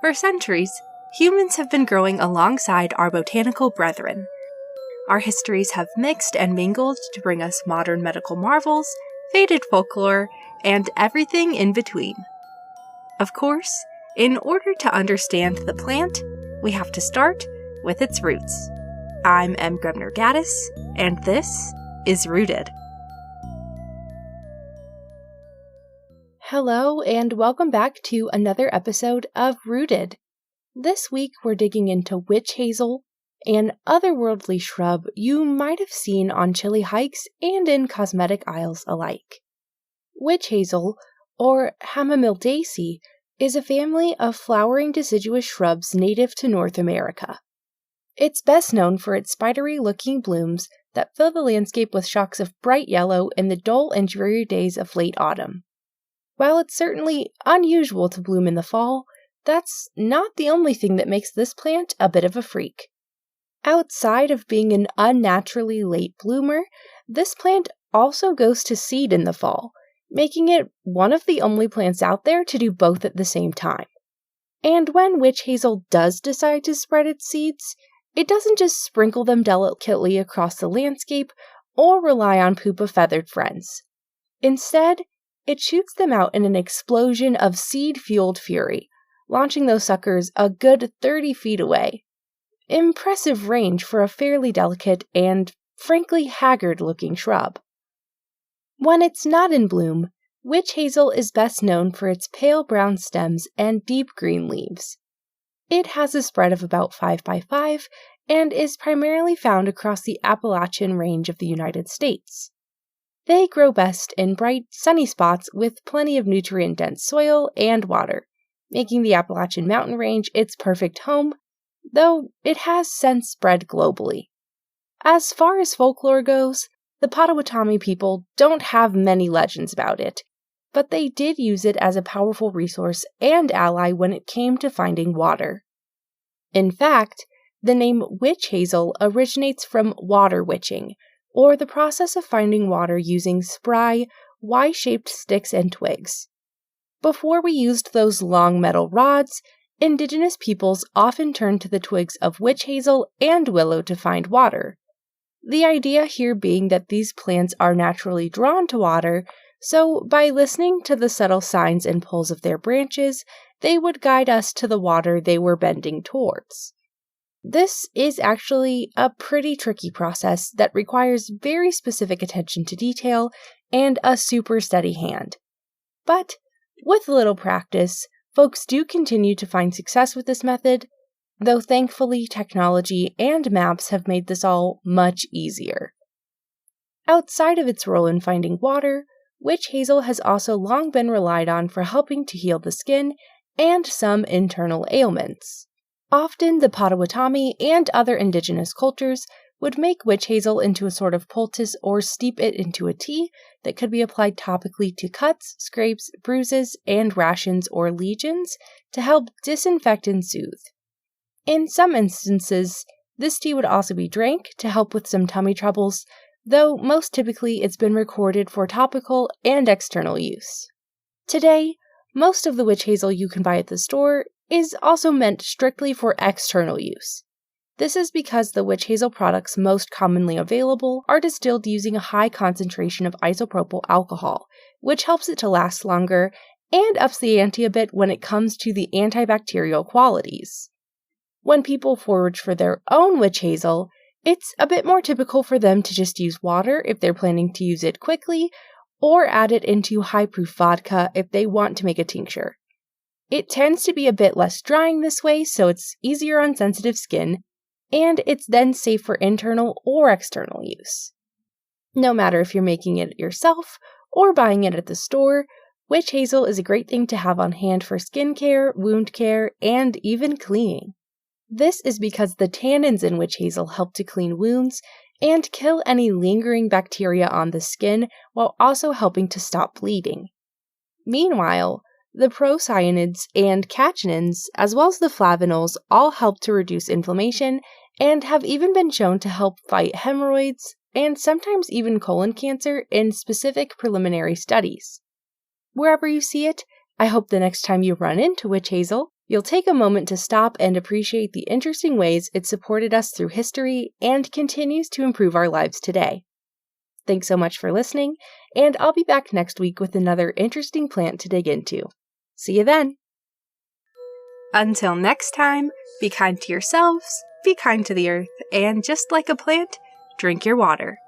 For centuries, humans have been growing alongside our botanical brethren. Our histories have mixed and mingled to bring us modern medical marvels, faded folklore, and everything in between. Of course, in order to understand the plant, we have to start with its roots. I'm M. Grubner Gaddis, and this is Rooted. Hello, and welcome back to another episode of Rooted. This week, we're digging into Witch Hazel, an otherworldly shrub you might have seen on chilly hikes and in cosmetic aisles alike. Witch hazel, or Hamamildaceae, is a family of flowering deciduous shrubs native to North America. It's best known for its spidery-looking blooms that fill the landscape with shocks of bright yellow in the dull and dreary days of late autumn. While it's certainly unusual to bloom in the fall, that's not the only thing that makes this plant a bit of a freak. Outside of being an unnaturally late bloomer, this plant also goes to seed in the fall, making it one of the only plants out there to do both at the same time. And when witch hazel does decide to spread its seeds, it doesn't just sprinkle them delicately across the landscape or rely on poop of feathered friends. Instead, it shoots them out in an explosion of seed-fueled fury, launching those suckers a good 30 feet away. Impressive range for a fairly delicate and, frankly, haggard-looking shrub. When it's not in bloom, witch hazel is best known for its pale brown stems and deep green leaves. It has a spread of about 5 by 5 and is primarily found across the Appalachian range of the United States. They grow best in bright, sunny spots with plenty of nutrient-dense soil and water, making the Appalachian mountain range its perfect home, though it has since spread globally. As far as folklore goes, the Potawatomi people don't have many legends about it, but they did use it as a powerful resource and ally when it came to finding water. In fact, the name witch hazel originates from water witching, or the process of finding water using spry, Y-shaped sticks and twigs. Before we used those long metal rods, indigenous peoples often turned to the twigs of witch hazel and willow to find water. The idea here being that these plants are naturally drawn to water, so by listening to the subtle signs and pulls of their branches, they would guide us to the water they were bending towards. This is actually a pretty tricky process that requires very specific attention to detail and a super steady hand. But with a little practice, folks do continue to find success with this method, though thankfully technology and maps have made this all much easier. Outside of its role in finding water, witch hazel has also long been relied on for helping to heal the skin and some internal ailments. Often the Potawatomi and other indigenous cultures would make witch hazel into a sort of poultice or steep it into a tea that could be applied topically to cuts, scrapes, bruises, and rations or lesions to help disinfect and soothe. In some instances, this tea would also be drank to help with some tummy troubles, though most typically it's been recorded for topical and external use. Today, most of the witch hazel you can buy at the store is also meant strictly for external use. This is because the witch hazel products most commonly available are distilled using a high concentration of isopropyl alcohol, which helps it to last longer and ups the ante a bit when it comes to the antibacterial qualities. When people forage for their own witch hazel, it's a bit more typical for them to just use water if they're planning to use it quickly, or add it into high-proof vodka if they want to make a tincture. It tends to be a bit less drying this way, so it's easier on sensitive skin, and it's then safe for internal or external use. No matter if you're making it yourself or buying it at the store, witch hazel is a great thing to have on hand for skincare, wound care, and even cleaning. This is because the tannins in witch hazel help to clean wounds and kill any lingering bacteria on the skin while also helping to stop bleeding. Meanwhile, the procyanids and catechinins, as well as the flavonols, all help to reduce inflammation and have even been shown to help fight hemorrhoids and sometimes even colon cancer in specific preliminary studies. Wherever you see it, I hope the next time you run into witch hazel, you'll take a moment to stop and appreciate the interesting ways it supported us through history and continues to improve our lives today. Thanks so much for listening, and I'll be back next week with another interesting plant to dig into. See you then! Until next time, be kind to yourselves, be kind to the earth, and just like a plant, drink your water.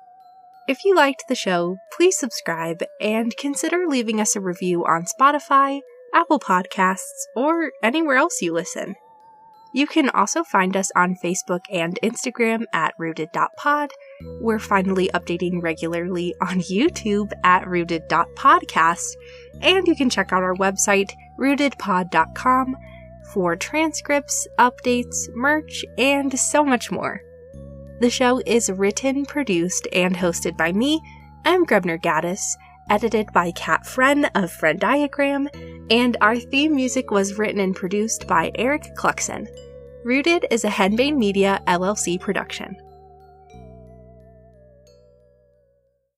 If you liked the show, please subscribe and consider leaving us a review on Spotify, Apple Podcasts, or anywhere else you listen. You can also find us on Facebook and Instagram at rooted.pod. We're finally updating regularly on YouTube at rooted.podcast, and you can check out our website, rootedpod.com, for transcripts, updates, merch, and so much more. The show is written, produced, and hosted by me, I'm Grebner Gaddis, edited by Kat Fren of Fren Diagram, and our theme music was written and produced by Eric Cluxon. Rooted is a Henbane Media LLC production.